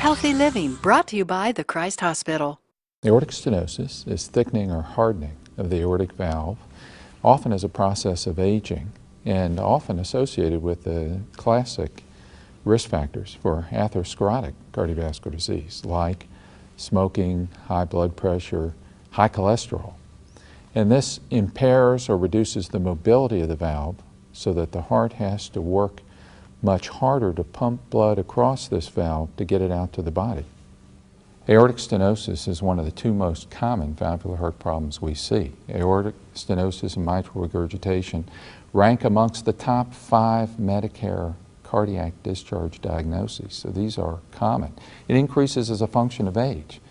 Healthy Living, brought to you by the Christ Hospital. Aortic stenosis is thickening or hardening of the aortic valve, often as a process of aging and often associated with the classic risk factors for atherosclerotic cardiovascular disease like smoking, high blood pressure, high cholesterol. And this impairs or reduces the mobility of the valve so that the heart has to work much harder to pump blood across this valve to get it out to the body. Aortic stenosis is one of the two most common valvular heart problems we see. Aortic stenosis and mitral regurgitation rank amongst the top 5 Medicare cardiac discharge diagnoses, so these are common. It increases as a function of age.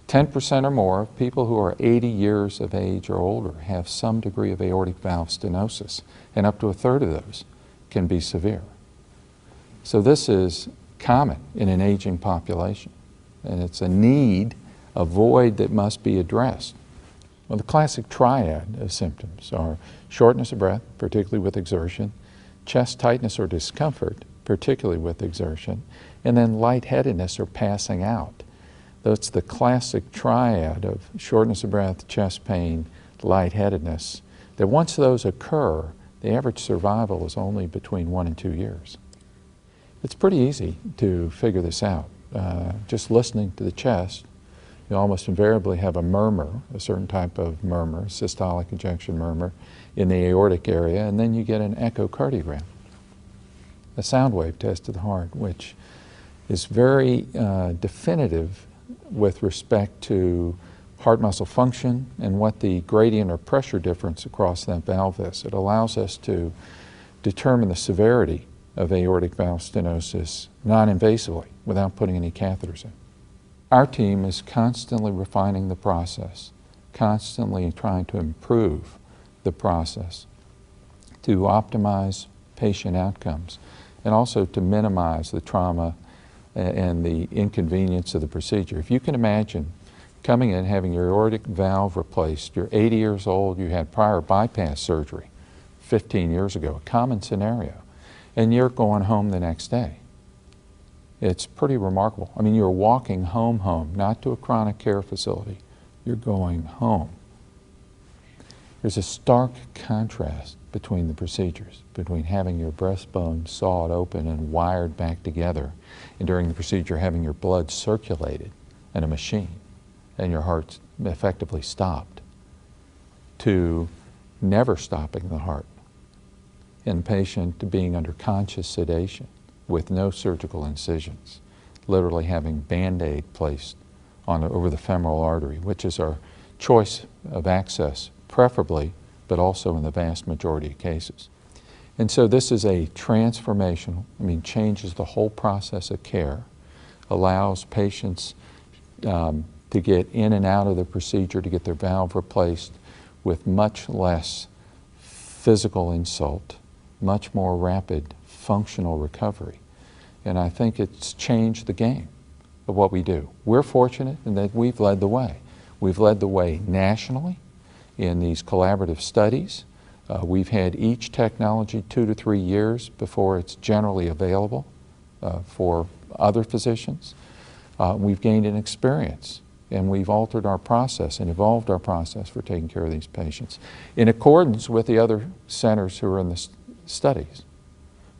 10% or more of people who are 80 years of age or older have some degree of aortic valve stenosis, and up to a third of those can be severe. So this is common in an aging population, and it's a need, a void that must be addressed. Well, the classic triad of symptoms are shortness of breath, particularly with exertion, chest tightness or discomfort, particularly with exertion, and then lightheadedness or passing out. That's the classic triad of shortness of breath, chest pain, lightheadedness, that once those occur, the average survival is only between 1 and 2 years. It's pretty easy to figure this out. Just listening to the chest, you almost invariably have a murmur, a certain type of murmur, systolic ejection murmur, in the aortic area, and then you get an echocardiogram, a sound wave test of the heart, which is very definitive with respect to heart muscle function and what the gradient or pressure difference across that valve is. It allows us to determine the severity of aortic valve stenosis non-invasively without putting any catheters in. Our team is constantly refining the process, constantly trying to improve the process to optimize patient outcomes and also to minimize the trauma and the inconvenience of the procedure. If you can imagine coming in, having your aortic valve replaced, you're 80 years old, you had prior bypass surgery 15 years ago, a common scenario, and you're going home the next day. It's pretty remarkable. I mean, you're walking home, not to a chronic care facility. You're going home. There's a stark contrast between the procedures, between having your breastbone sawed open and wired back together, and during the procedure having your blood circulated in a machine and your heart effectively stopped, to never stopping the heart and the patient being under conscious sedation with no surgical incisions, literally having Band-Aid placed over the femoral artery, which is our choice of access, preferably, but also in the vast majority of cases. And so this is a transformational, changes the whole process of care, allows patients to get in and out of the procedure, to get their valve replaced with much less physical insult, much more rapid functional recovery. And I think it's changed the game of what we do. We're fortunate in that we've led the way. We've led the way nationally in these collaborative studies. We've had each technology 2 to 3 years before it's generally available for other physicians. We've gained an experience, and we've altered our process and evolved our process for taking care of these patients in accordance with the other centers who are in the studies,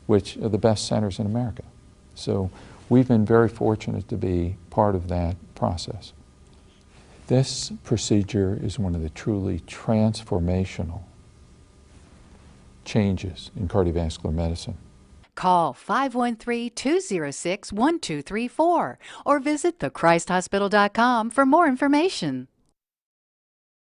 which are the best centers in America. So we've been very fortunate to be part of that process. This procedure is one of the truly transformational changes in cardiovascular medicine. Call 513-206-1234 or visit thechristhospital.com for more information.